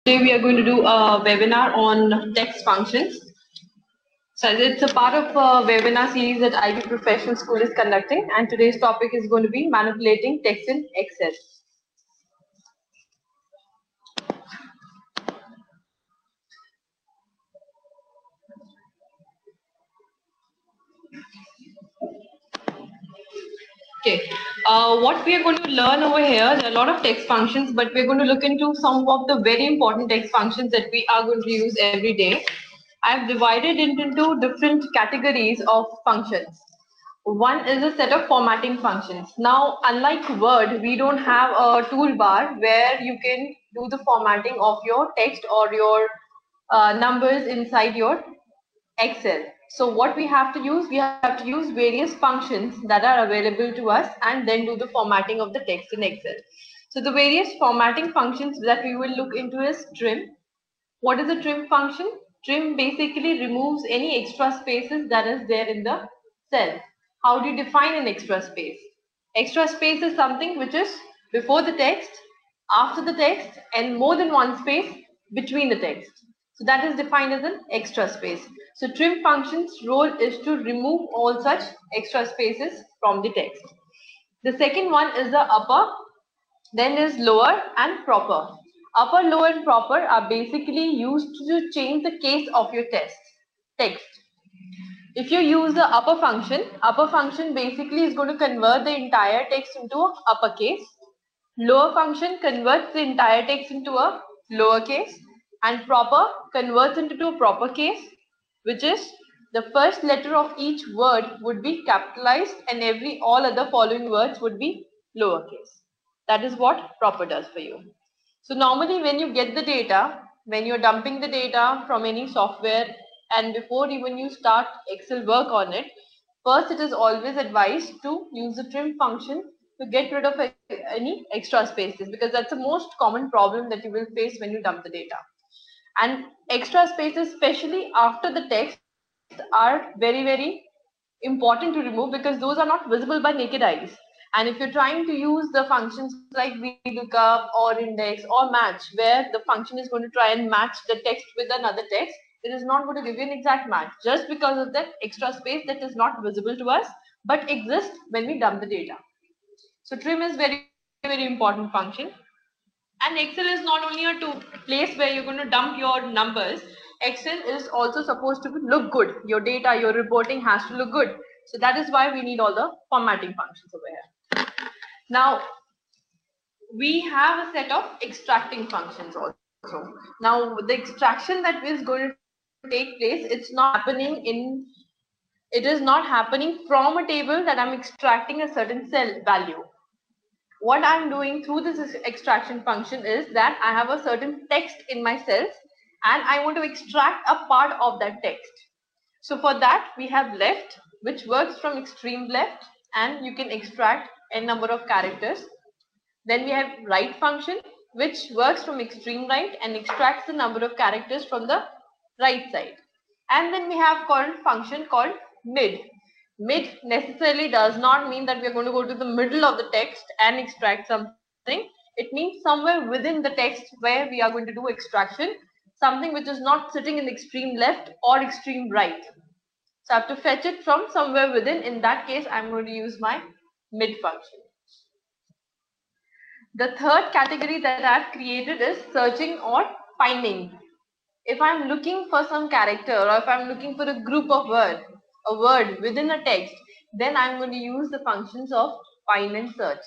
Today we are going to do a webinar on text functions. So it's a part of a webinar series that IB Professional School is conducting, and today's topic is going to be manipulating text in Excel. Okay, what we are going to learn over here, there are a lot of text functions, but we're going to look into some of the very important text functions that we are going to use every day. I've divided it into different categories of functions. One is a set of formatting functions. Now, unlike Word, we don't have a toolbar where you can do the formatting of your text or your numbers inside your Excel. So what we have to use various functions that are available to us and then do the formatting of the text in Excel. So the various formatting functions that we will look into is trim. What is a trim function? Trim basically removes any extra spaces that is there in the cell. How do you define an extra space? Extra space is something which is before the text, after the text, and more than one space between the text. So that is defined as an extra space. So trim function's role is to remove all such extra spaces from the text. The second one is the upper, then is lower and proper. Upper, lower and proper are basically used to change the case of your text. If you use the upper function basically is going to convert the entire text into a uppercase. Lower function converts the entire text into a lowercase, and proper converts into a proper case, which is the first letter of each word would be capitalized and all other following words would be lowercase. That is what proper does for you. So normally when you get the data, when you're dumping the data from any software and before even you start Excel work on it, first it is always advised to use the trim function to get rid of any extra spaces, because that's the most common problem that you will face when you dump the data. And extra spaces, especially after the text, are very, very important to remove because those are not visible by naked eyes. And if you're trying to use the functions like VLOOKUP or index or match, where the function is going to try and match the text with another text, it is not going to give you an exact match just because of that extra space that is not visible to us but exists when we dump the data. So trim is very, very important function. And Excel is not only a place where you're going to dump your numbers. Excel is also supposed to look good. Your data, your reporting has to look good. So that is why we need all the formatting functions over here. Now, we have a set of extracting functions also. Now, the extraction that is going to take place, it is not happening from a table that I'm extracting a certain cell value. What I'm doing through this extraction function is that I have a certain text in my cells and I want to extract a part of that text. So for that we have left, which works from extreme left, and you can extract n number of characters. Then we have right function, which works from extreme right and extracts the number of characters from the right side. And then we have function called mid. Mid necessarily does not mean that we are going to go to the middle of the text and extract something. It means somewhere within the text where we are going to do extraction, something which is not sitting in extreme left or extreme right. So I have to fetch it from somewhere within. In that case, I'm going to use my mid function. The third category that I've created is searching or finding. If I'm looking for some character or if I'm looking for a group of a word within a text, then I'm going to use the functions of find and search.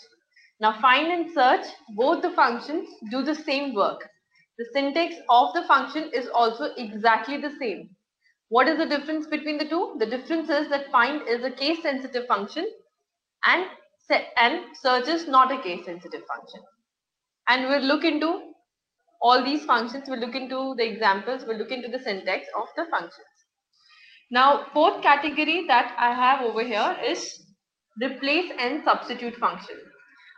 Now find and search, both the functions do the same work. The syntax of the function is also exactly the same. What is the difference between the two? The difference is that find is a case sensitive function and search is not a case sensitive function. And we'll look into all these functions, we'll look into the examples, we'll look into the syntax of the functions. Now, fourth category that I have over here is replace and substitute function.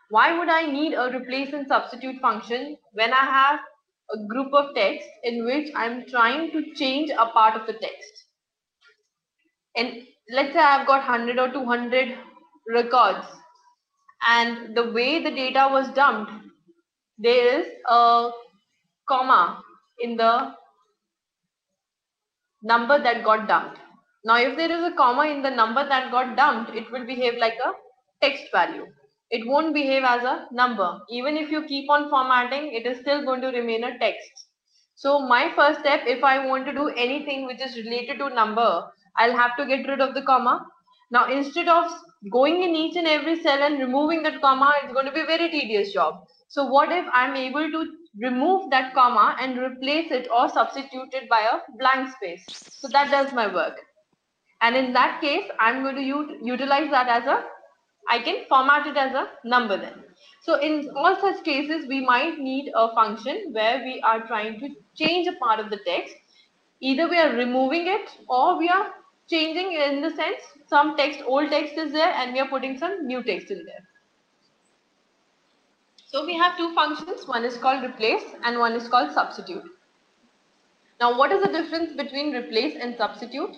Why would I need a replace and substitute function when I have a group of text in which I'm trying to change a part of the text? And let's say I've got 100 or 200 records, and the way the data was dumped, there is a comma in the number that got dumped. Now, if there is a comma in the number that got dumped, it will behave like a text value. It won't behave as a number. Even if you keep on formatting, it is still going to remain a text. So my first step, if I want to do anything which is related to number, I'll have to get rid of the comma. Now, instead of going in each and every cell and removing that comma, it's going to be a very tedious job. So what if I'm able to remove that comma and replace it or substitute it by a blank space? So that does my work. And in that case, I'm going to utilize that as a, I can format it as a number then. So in all such cases, we might need a function where we are trying to change a part of the text. Either we are removing it or we are changing in the sense some text, old text is there and we are putting some new text in there. So we have two functions, one is called replace and one is called substitute. Now what is the difference between replace and substitute?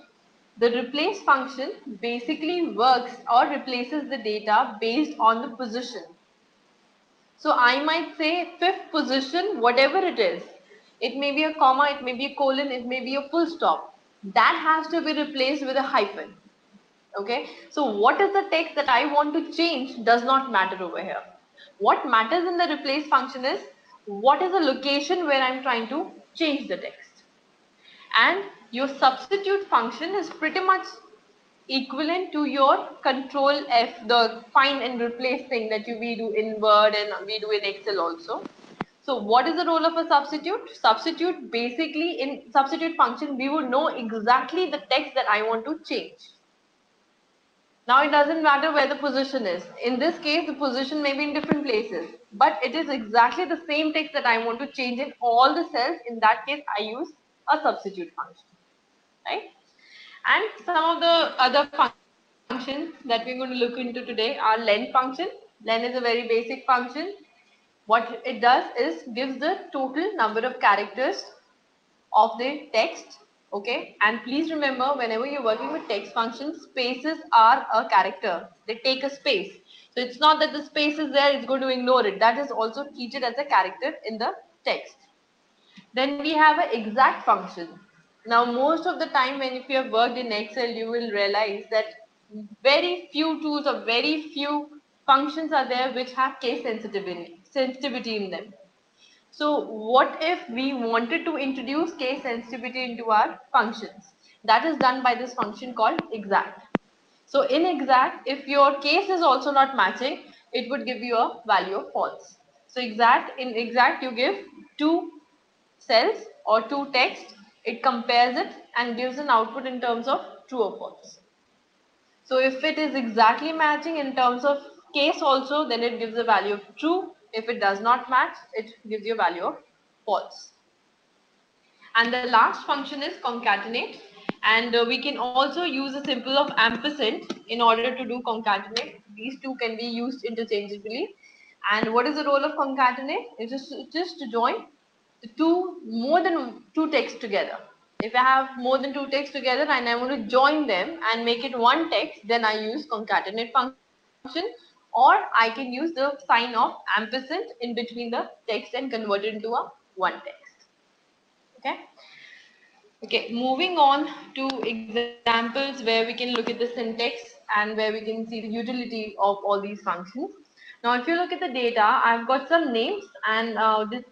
The replace function basically works or replaces the data based on the position. So I might say fifth position, whatever it is. It may be a comma, it may be a colon, it may be a full stop. That has to be replaced with a hyphen. Okay, so what is the text that I want to change does not matter over here. What matters in the replace function is what is the location where I'm trying to change the text. And your substitute function is pretty much equivalent to your control F, the find and replace thing that we do in Word and we do in Excel also. So what is the role of a substitute? Substitute, basically in substitute function, we would know exactly the text that I want to change. Now it doesn't matter where the position is. In this case, the position may be in different places, but it is exactly the same text that I want to change in all the cells. In that case, I use a substitute function, right? And some of the other functions that we're going to look into today are len function. Len is a very basic function. What it does is gives the total number of characters of the text. Okay, and please remember, whenever you're working with text functions, spaces are a character. They take a space. So it's not that the space is there, it's going to ignore it. That is also treated as a character in the text. Then we have an exact function. Now most of the time when if you have worked in Excel, you will realize that very few tools or very few functions are there which have case sensitivity in them. So what if we wanted to introduce case sensitivity into our functions? That is done by this function called exact. So in exact, if your case is also not matching, it would give you a value of false. So in exact you give two cells or two text, it compares it and gives an output in terms of true or false. So if it is exactly matching in terms of case also, then it gives a value of true. If it does not match, it gives you a value of false. And the last function is concatenate. And we can also use a symbol of ampersand in order to do concatenate. These two can be used interchangeably. And what is the role of concatenate? It is just to join more than two texts together. If I have more than two texts together and I want to join them and make it one text, then I use concatenate function, or I can use the sign of ampersand in between the text and convert it into a one text. Okay. Okay, moving on to examples where we can look at the syntax and where we can see the utility of all these functions. Now, if you look at the data, I've got some names and this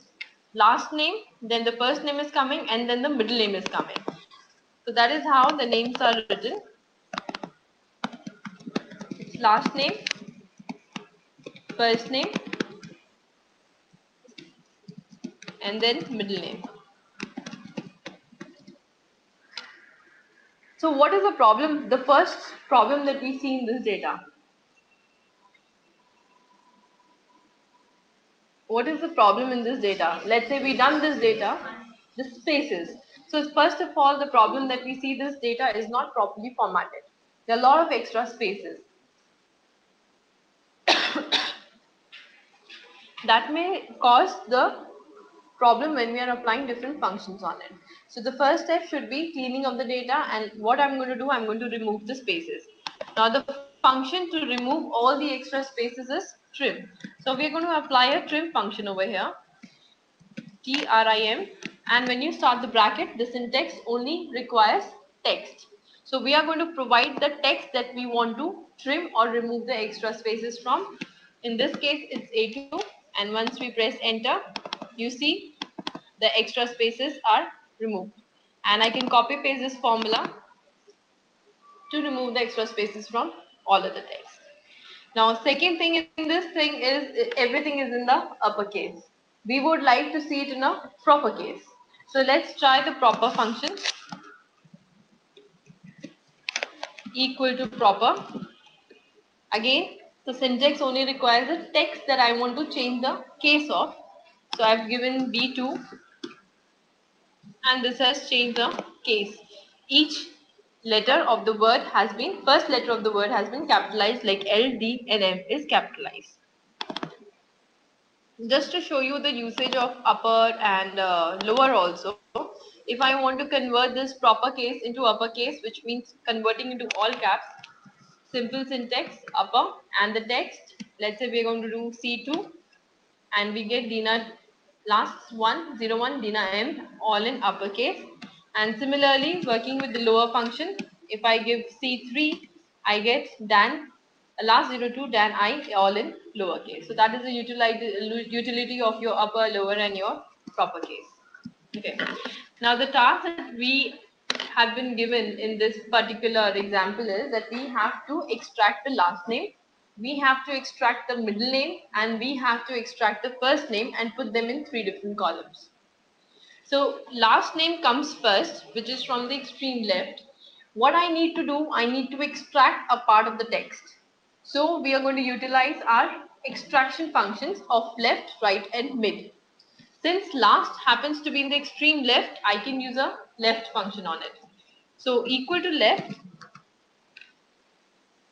last name, then the first name is coming and then the middle name is coming. So that is how the names are written. It's last name, first name, and then middle name. So what is the problem? The first problem that we see in this data. What is the problem in this data? Let's say we done this data, the spaces. So first of all, the problem that we see, this data is not properly formatted. There are a lot of extra spaces. That may cause the problem when we are applying different functions on it. So the first step should be cleaning of the data, and what I'm going to do, I'm going to remove the spaces. Now the function to remove all the extra spaces is trim. So we're going to apply a trim function over here, trim. And when you start the bracket, the syntax only requires text. So we are going to provide the text that we want to trim or remove the extra spaces from. In this case, it's A2, and once we press enter, you see the extra spaces are removed. And I can copy paste this formula to remove the extra spaces from all of the text. Now, second thing in this thing is everything is in the uppercase. We would like to see it in a proper case. So let's try the proper function equal to proper. Again, the syntax only requires a text that I want to change the case of. So I've given B2 and this has changed the case. Each letter of the word has been, first letter of the word has been capitalized, like L, D and M is capitalized. Just to show you the usage of upper and lower also, if I want to convert this proper case into uppercase, which means converting into all caps, simple syntax upper and the text, let's say we're going to do C2 and we get Dina last 101 Dina M all in uppercase. And similarly, working with the lower function, if I give C3, I get Dan last 02 Dan I all in lowercase. So that is the utility of your upper, lower and your proper case. Okay. Now the task that we have been given in this particular example is that we have to extract the last name, we have to extract the middle name, and we have to extract the first name and put them in 3 different columns. So last name comes first, which is from the extreme left. What I need to do, I need to extract a part of the text. So we are going to utilize our extraction functions of left, right and mid. Since last happens to be in the extreme left, I can use a left function on it. So equal to left,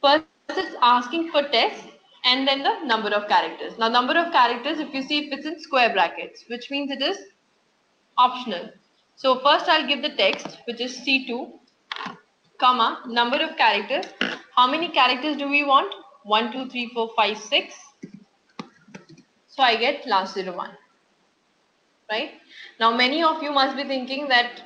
first it's asking for text and then the number of characters. Now number of characters, if you see, if it's in square brackets, which means it is optional. So first I'll give the text, which is C2, comma, number of characters. How many characters do we want? 1, 2, 3, 4, 5, 6. So I get last 01. Right? Now many of you must be thinking that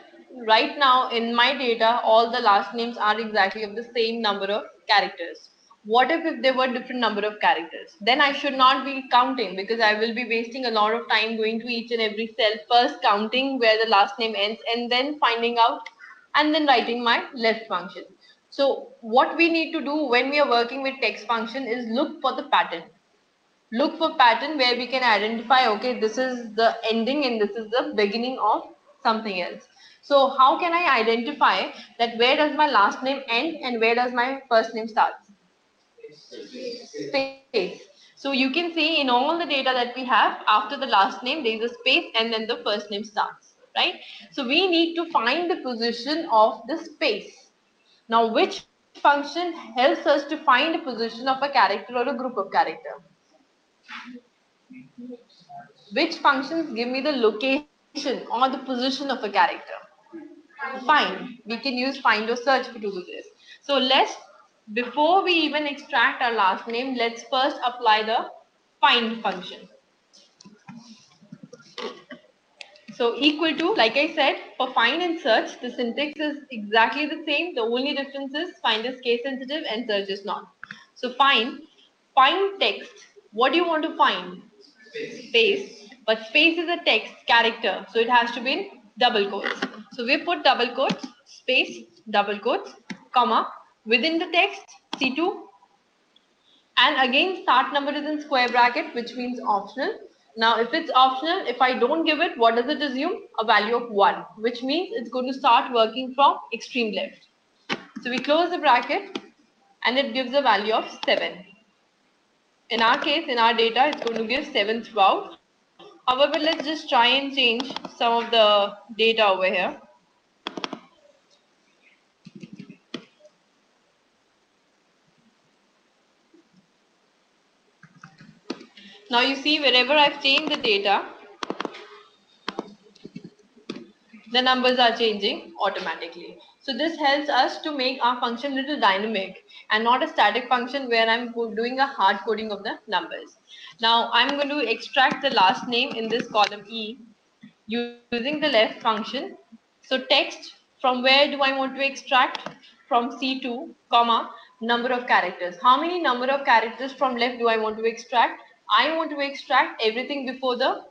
right now in my data all the last names are exactly of the same number of characters. What if there were different number of characters? Then I should not be counting, because I will be wasting a lot of time going to each and every cell, first counting where the last name ends and then finding out and then writing my left function. So what we need to do when we are working with text function is look for the pattern. Look for pattern where we can identify, okay, this is the ending and this is the beginning of something else. So how can I identify that where does my last name end and where does my first name start? Space. So you can see in all the data that we have, after the last name there is a space and then the first name starts, right? So we need to find the position of the space. Now which function helps us to find the position of a character or a group of character? Which functions give me the location or the position of a character? Find. We can use find or search to do this. So before we even extract our last name, let's first apply the find function. So equal to, like I said, for find and search, the syntax is exactly the same. The only difference is find is case sensitive and search is not. So find text. What do you want to find? Space. But space is a text character, so it has to be in double quotes. So we put double quotes, space, double quotes, comma, within the text, C2, and again start number is in square bracket, which means optional. Now if it's optional, if I don't give it, what does it assume? A value of 1, which means it's going to start working from extreme left. So we close the bracket and it gives a value of 7. In our case, in our data, it's going to give 7 throughout. However, let's just try and change some of the data over here. Now you see, wherever I've changed the data, the numbers are changing automatically. So this helps us to make our function a little dynamic and not a static function where I'm doing a hard coding of the numbers. Now I'm going to extract the last name in this column E. using the left function. So text, from where do I want to extract? From C2, comma, number of characters. How many number of characters from left do I want to extract? I want to extract everything before the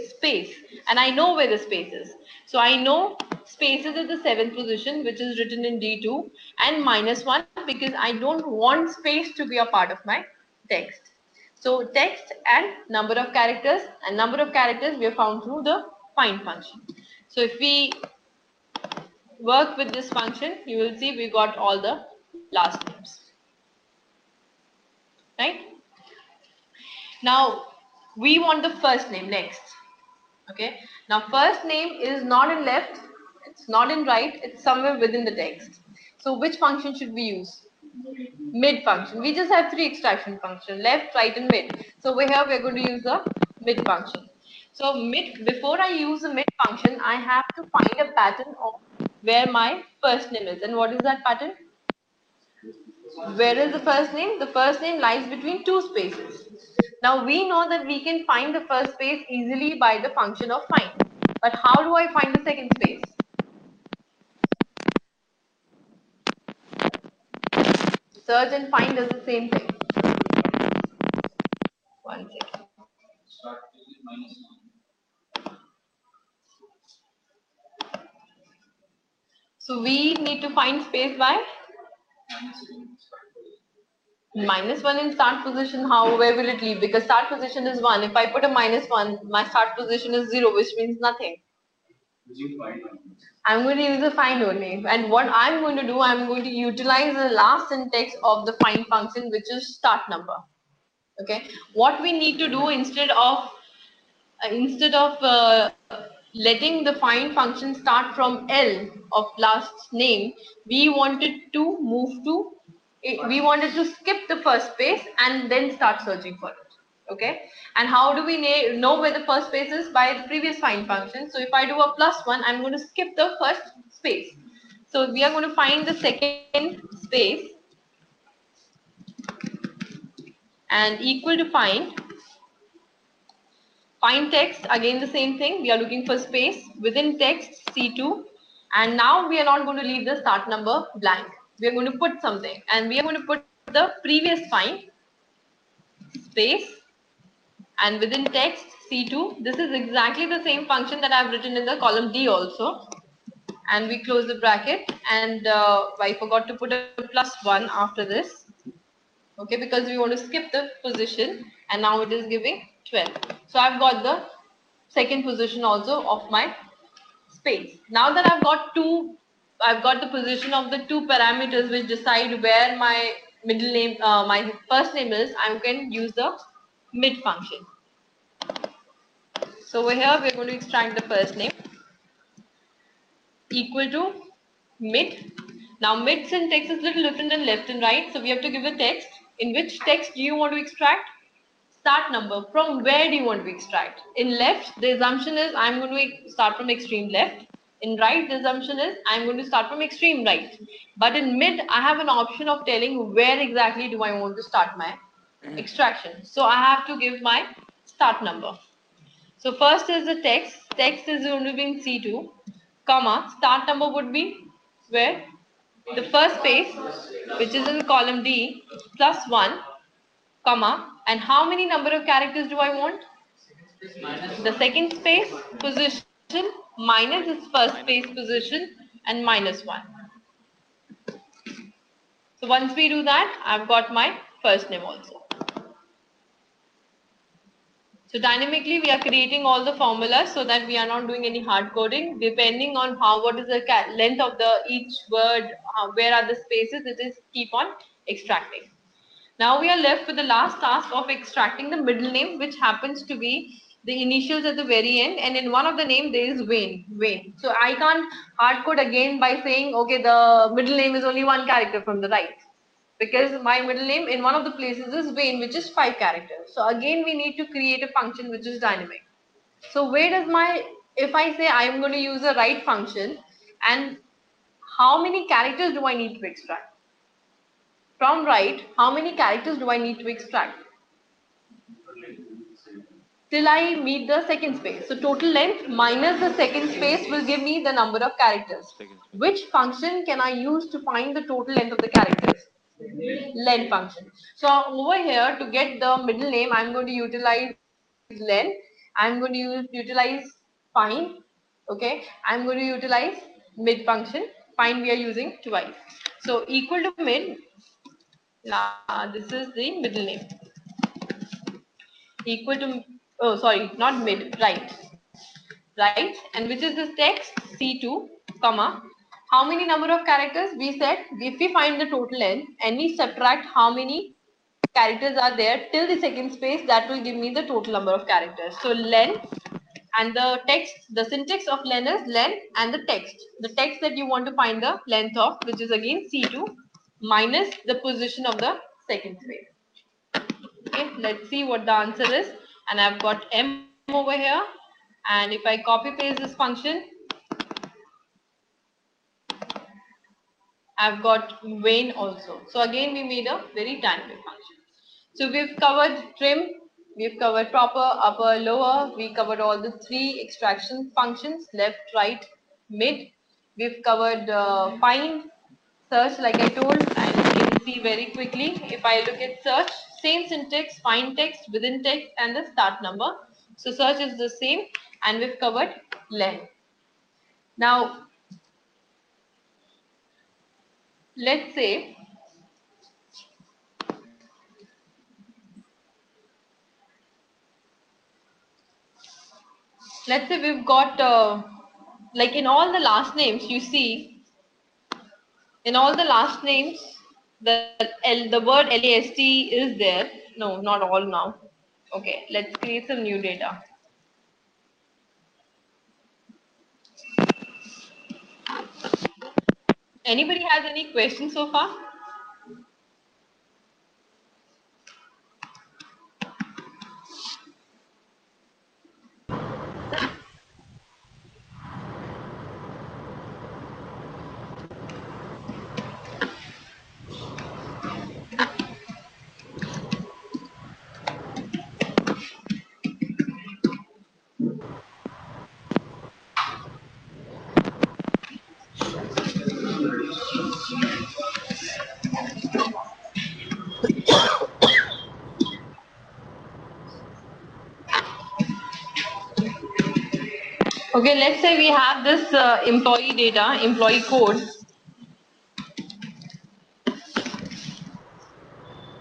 space, and I know where the space is. So I know space is at the 7th position, which is written in D2, and -1 because I don't want space to be a part of my text. So text and number of characters, and number of characters we have found through the find function. So if we work with this function, you will see we got all the last names, right? Now we want the first name next. Okay. Now first name is not in left, it's not in right, it's somewhere within the text. So which function should we use? Mid function. We just have 3 extraction functions, left, right and mid. So over here we're going to use the mid function. So mid, before I use the mid function, I have to find a pattern of where my first name is. And what is that pattern? Where is the first name? The first name lies between 2 spaces. Now we know that we can find the first space easily by the function of find. But how do I find the second space? Search and find does the same thing. One second. So we need to find space by -1 in start position. How, where will it leave? Because start position is 1. If I put a -1, my start position is 0, which means nothing. I'm going to use the find only. And what I'm going to do, I'm going to utilize the last syntax of the find function, which is start number. Okay. What we need to do instead of letting the find function start from L of last name, we wanted to move to, we wanted to skip the first space and then start searching for it. Okay. And how do we know where the first space is? By the previous find function. So if I do a +1, I'm going to skip the first space. So we are going to find the second space and equal to find text, again the same thing. We are looking for space within text C2. And now we are not going to leave the start number blank. We are going to put something, and we are going to put the previous find space and within text C2. This is exactly the same function that I've written in the column D also. And we close the bracket, and I forgot to put a +1 after this. Okay, because we want to skip the position, and now it is giving 12. So I've got the second position also of my space. Now that I've got the position of the 2 parameters which decide where my middle name, my first name is, I can use the mid function. So over here we're going to extract the first name equal to mid. Now mid syntax is a little different than left and right, so we have to give a text. In which text do you want to extract? Start number. From where do you want to extract? In left, the assumption is I'm going to start from extreme left. In right, the assumption is I'm going to start from extreme right. But in mid, I have an option of telling where exactly do I want to start my extraction. So I have to give my start number. So first is the text. Text is going to be in C2, comma, start number would be where? The first space, which is in column D, +1, comma, and how many number of characters do I want? The second space position minus its first space position and -1. So once we do that, I've got my first name also. So dynamically we are creating all the formulas so that we are not doing any hard coding. Depending on what is the length of the each word, where are the spaces, it is keep on extracting. Now we are left with the last task of extracting the middle name, which happens to be the initials at the very end, and in one of the name there is Wayne. So I can't hard code again by saying, okay, the middle name is only 1 character from the right, because my middle name in one of the places is Wayne, which is 5 characters. So again we need to create a function which is dynamic. So where does if I say I am going to use a write function, and how many characters do I need to extract? From right, how many characters do I need to extract? till I meet the second space. So total length minus the second space will give me the number of characters. Which function can I use to find the total length of the characters? Len function. So over here, to get the middle name, I'm going to utilize len. I'm going to utilize find. Okay, I'm going to utilize mid function. Find we are using twice. So equal to mid. This is the middle name. Equal to, oh sorry, not mid, right, and which is this text C2 comma how many number of characters. We said if we find the total length and we subtract how many characters are there till the second space, that will give me the total number of characters. So len, and the text, the syntax of len is len and the text that you want to find the length of, which is again C2 minus the position of the second space. Okay, let's see what the answer is. And I've got m over here, and if I copy paste this function, I've got Wayne also. So again, we made a very dynamic function. So we've covered trim, we've covered proper, upper, lower. We covered all the three extraction functions, left, right, mid. We've covered find, search, like I told, and you can see very quickly. If I look at search, same syntax, find text, within text, and the start number. So search is the same, and we've covered len. Now, let's say we've got like in all the last names, you see in all the last names the word last is there. No, not all now. Okay, let's create some new data. Anybody has any questions so far? Okay, let's say we have this employee data, employee code.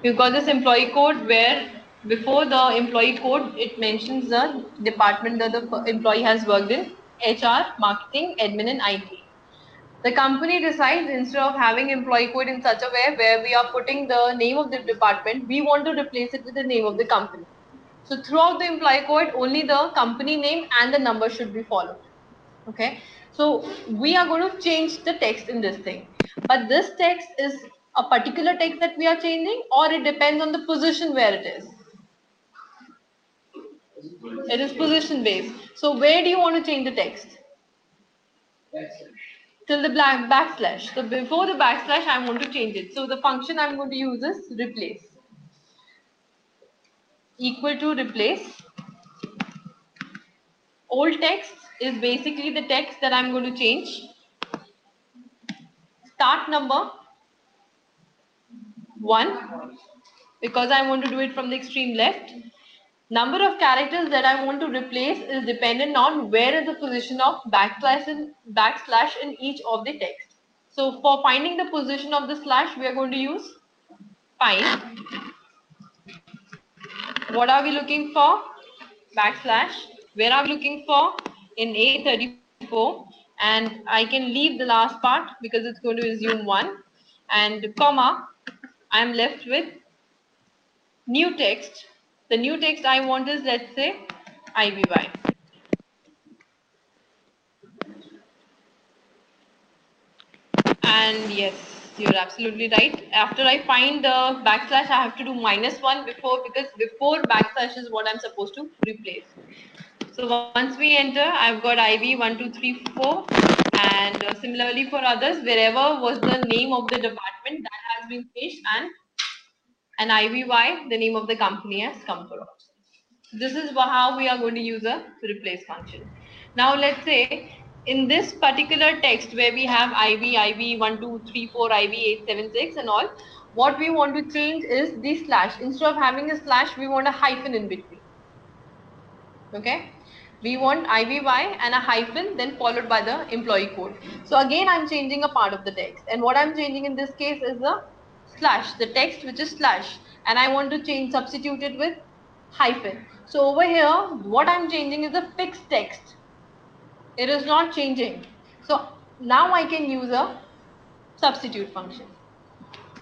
We've got this employee code where before the employee code, it mentions the department that the employee has worked in: HR, marketing, admin, and IT. The company decides, instead of having employee code in such a way where we are putting the name of the department, we want to replace it with the name of the company. So throughout the employee code, only the company name and the number should be followed. Okay, so we are going to change the text in this thing, but this text is a particular text that we are changing, or it depends on the position where it is. It is position based. So where do you want to change the text? Till the backslash. So before the backslash, I want to change it. So the function I'm going to use is replace. Equal to replace. Old text is basically the text that I'm going to change. Start number 1, because I want to do it from the extreme left. Number of characters that I want to replace is dependent on where is the position of backslash in each of the text. So for finding the position of the slash, we are going to use find. What are we looking for? Backslash. Where are we looking for? In A34. And I can leave the last part because it's going to assume 1. And comma, I'm left with new text. The new text I want is, let's say, IVY. And yes, you're absolutely right. After I find the backslash, I have to do -1 before, because before backslash is what I'm supposed to replace. So once we enter, I've got IV 1, 2, 3, 4, and similarly for others, wherever was the name of the department, that has been changed, and IVY, the name of the company, has come across. This is how we are going to use a replace function. Now let's say in this particular text where we have IV 1, 2, 3, 4, IV 8, 7, 6 and all, what we want to change is the slash. Instead of having a slash, we want a hyphen in between. Okay, we want IVY and a hyphen then followed by the employee code. So again I'm changing a part of the text, and what I'm changing in this case is the slash, the text which is slash, and I want to change, substitute it with hyphen. So over here what I'm changing is a fixed text, it is not changing. So now I can use a substitute function.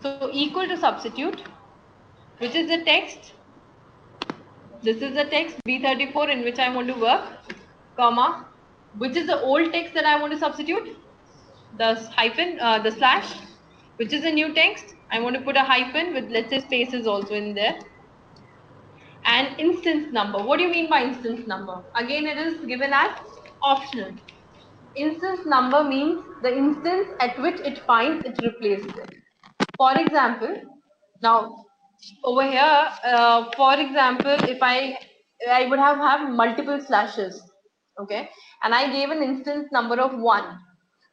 So equal to substitute, which is the text, this is the text B34 in which I want to work, comma, which is the old text that I want to substitute, the hyphen, the slash, which is a new text. I want to put a hyphen with, let's say, spaces also in there. And instance number. What do you mean by instance number? Again, it is given as optional. Instance number means the instance at which it finds it replaces it. For example, now over here, for example, if I would have multiple slashes, okay, and I gave an instance number of 1.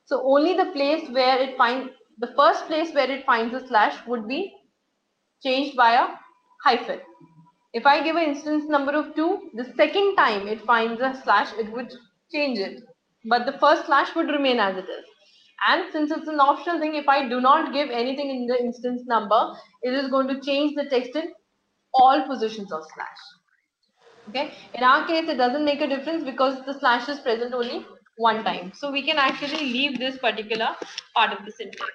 So only the place where it finds, the first place where it finds a slash would be changed by a hyphen. If I give an instance number of 2, the second time it finds a slash, it would change it. But the first slash would remain as it is. And since it's an optional thing, if I do not give anything in the instance number, it is going to change the text in all positions of slash. Okay. In our case, it doesn't make a difference because the slash is present only one time. So we can actually leave this particular part of the syntax.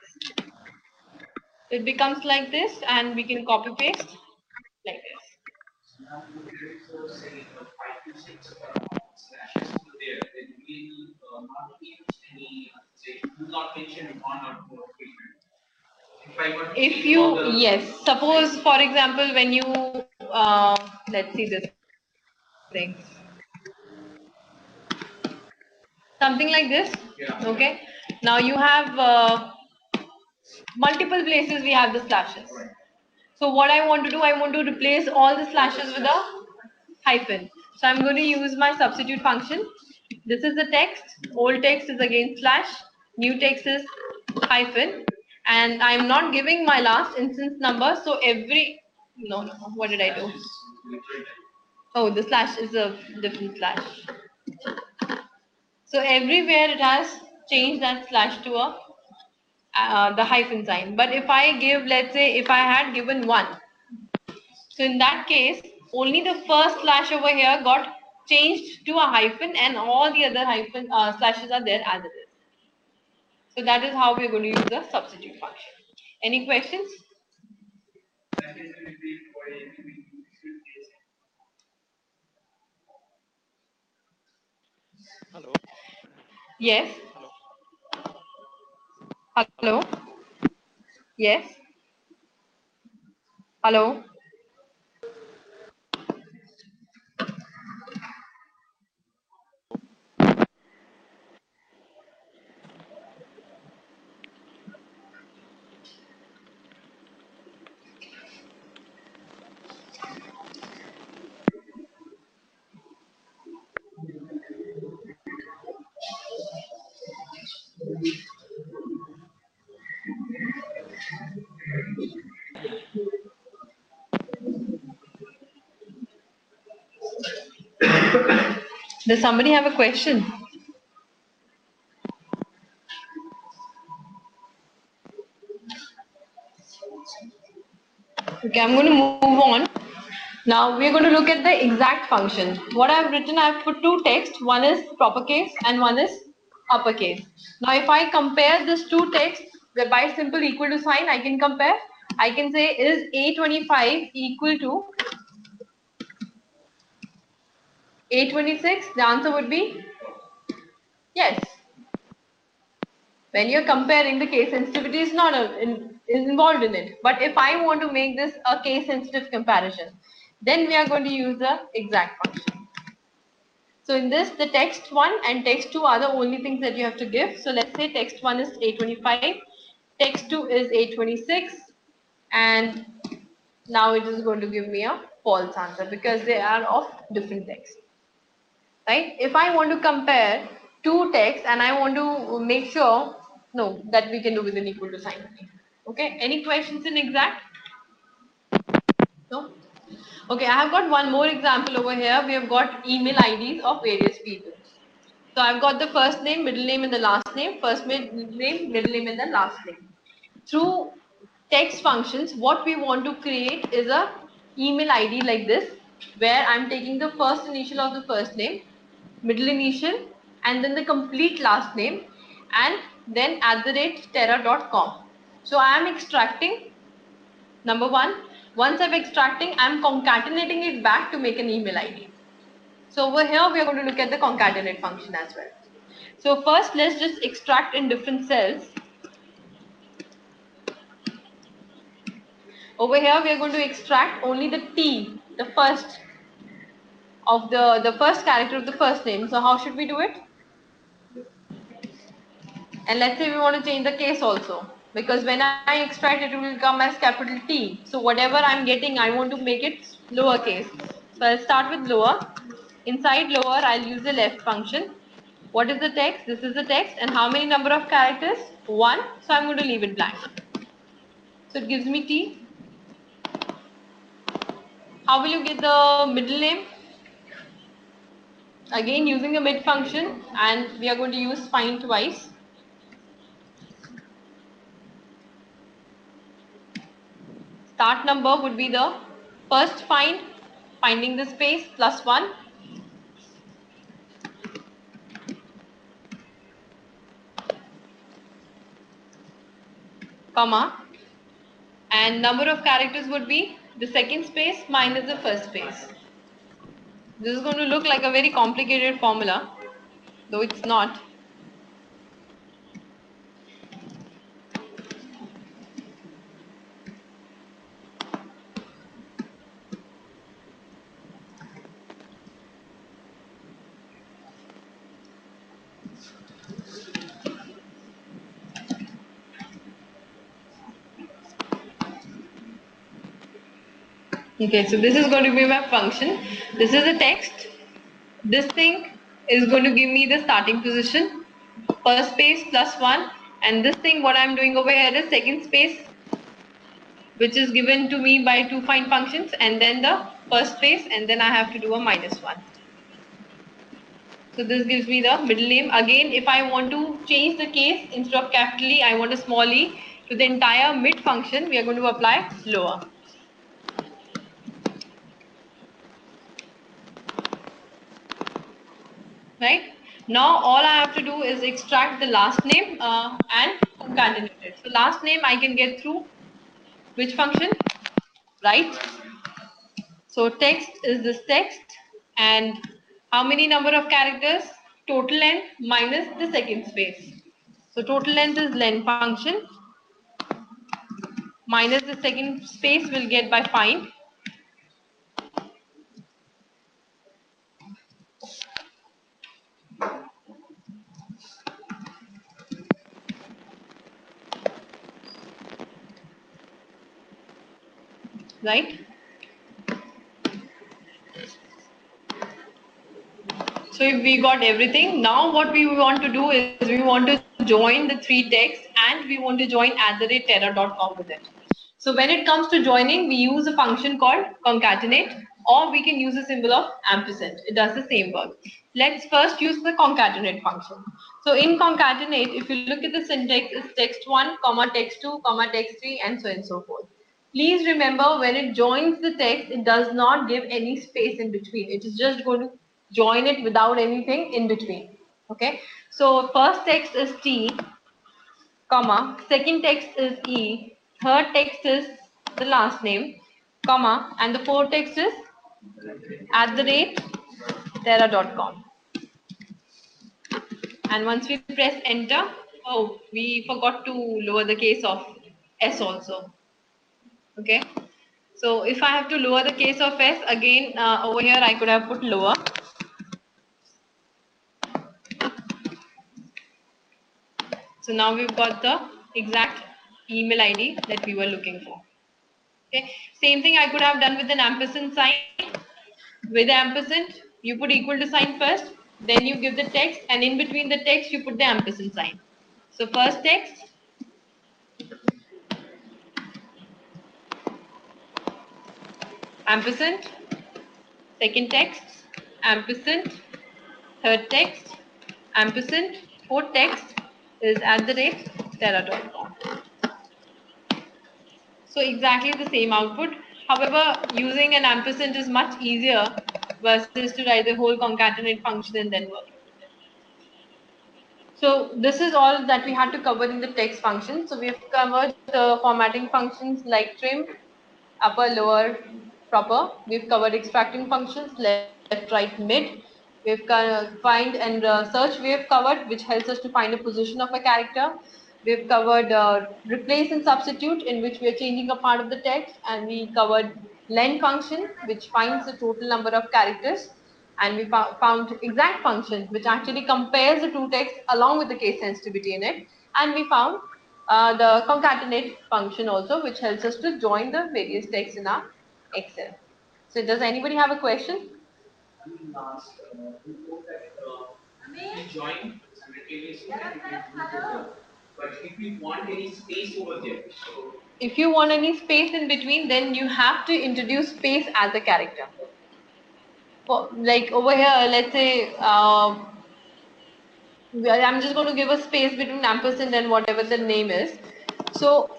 It becomes like this, and we can copy paste like this. So say 5 to 6 slashes over there, then we will not use any, say, will not mention 1 or 2 or 3. If I were to If you, yes, suppose for example, when you, let's see this thing, something like this, yeah. okay. Now you have multiple places we have the slashes. Right. So what I want to do, I want to replace all the slashes with a hyphen. So I'm going to use my substitute function. This is the text, old text is again slash, new text is hyphen, and I'm not giving my last instance number. So every, no, what did I do? Oh, the slash is a different slash. So everywhere it has changed that slash to a the hyphen sign. But if I give, let's say, if I had given 1, so in that case, only the first slash over here got changed to a hyphen, and all the other hyphen slashes are there as it is. So that is how we're going to use the substitute function. Any questions? Hello. Yes. Hello. Hello. Hello. Yes. Hello. Does somebody have a question? Okay, I'm going to move on. Now we're going to look at the exact function. What I've written, I've put two texts. One is proper case and one is uppercase. Now if I compare these two texts by simple equal to sign, I can compare. I can say, is A25 equal to A26? The answer would be yes. When you're comparing, the case sensitivity is not is involved in it. But if I want to make this a case sensitive comparison, then we are going to use the exact function. So in this, the text 1 and text 2 are the only things that you have to give. So let's say text 1 is A25, text 2 is A26, and now it is going to give me a false answer because they are of different text. Right? If I want to compare two texts and I want to make sure, no, that we can do with an equal to sign. Okay, any questions in exact? No? Okay, I have got one more example over here. We have got email IDs of various people. So I've got the first name, middle name, and the last name. First name, middle name, and the last name. Through text functions, what we want to create is a email ID like this, where I'm taking the first initial of the first name, middle initial, and then the complete last name, and then @terra.com. So I am extracting number one. Once I'm extracting, I'm concatenating it back to make an email ID. So over here, we are going to look at the concatenate function as well. So first, let's just extract in different cells. Over here, we are going to extract only the T, the first of the first character of the first name. So how should we do it? And let's say we want to change the case also, because when I extract it will come as capital T. So whatever I'm getting, I want to make it lowercase. So I'll start with lower. Inside lower, I'll use the left function. What is the text? This is the text. And how many number of characters? 1. So I'm going to leave it blank. So it gives me T. How will you get the middle name? Again using a mid function, and we are going to use find twice. Start number would be the first find, finding the space plus 1. Comma, and number of characters would be the second space minus the first space. This is going to look like a very complicated formula, though it's not. Okay, so this is going to be my function. This is the text. This thing is going to give me the starting position, first space plus 1, and this thing what I'm doing over here is second space, which is given to me by two find functions, and then the first space, and then I have to do a minus 1. So this gives me the middle name. Again, if I want to change the case, instead of capital E, I want a small e. To the entire mid function, we are going to apply lower. Right? Now all I have to do is extract the last name and concatenate it. So last name I can get through which function? Right? So text is this text, and how many number of characters? Total length minus the second space. So total length is len function minus the second space will get by find. Right? So if we got everything, now what we want to do is we want to join the three texts and we want to join @terra.com with it. So when it comes to joining, we use a function called concatenate, or we can use a symbol of ampersand. It does the same work. Let's first use the concatenate function. So in concatenate, if you look at the syntax, it's text1, comma text2, comma text3, and so on and so forth. Please remember, when it joins the text, it does not give any space in between. It is just going to join it without anything in between. Okay. So first text is T, comma, second text is E, third text is the last name, comma, and the fourth text is @terra.com. And once we press enter, oh, we forgot to lower the case of S also. Okay. So if I have to lower the case of S, again over here I could have put lower. So now we've got the exact email ID that we were looking for. Okay. Same thing I could have done with an ampersand sign. With the ampersand, you put equal to sign first, then you give the text, and in between the text, you put the ampersand sign. So first text, ampersand, second text, ampersand, third text, ampersand, fourth text is @terra.com. So exactly the same output. However, using an ampersand is much easier versus to write the whole concatenate function and then work. So this is all that we had to cover in the text function. So we have covered the formatting functions like trim, upper, lower, proper. We've covered extracting functions, left, right, mid. We've find and search we have covered, which helps us to find a position of a character. We've covered replace and substitute, in which we are changing a part of the text, and we covered len function, which finds the total number of characters, and we found exact function, which actually compares the two texts along with the case sensitivity in it, and we found the concatenate function also, which helps us to join the various texts in our Excel. So does anybody have a question? Last, you told that if we join simultaneously, then we can use the term. But if we want any space over there, so If you want any space in between, then you have to introduce space as a character. Like over here, let's say I'm just going to give a space between ampersand and whatever the name is. So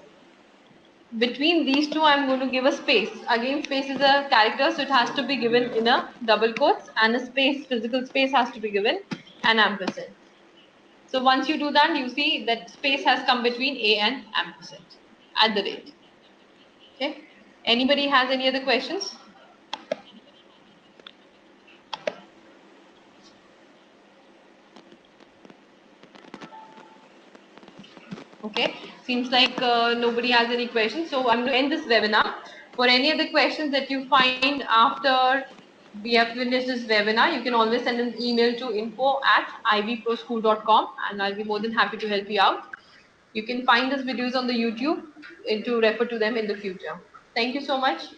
between these two, I'm going to give a space. Again, space is a character, so it has to be given in a double quotes, and a space, physical space, has to be given an ampersand. So once you do that, you see that space has come between a and ampersand at the rate. Okay. Anybody has any other questions? Okay, seems like nobody has any questions. So I'm going to end this webinar. For any other questions that you find after we have finished this webinar, you can always send an email to info@ivproschool.com, and I'll be more than happy to help you out. You can find these videos on the YouTube to refer to them in the future. Thank you so much.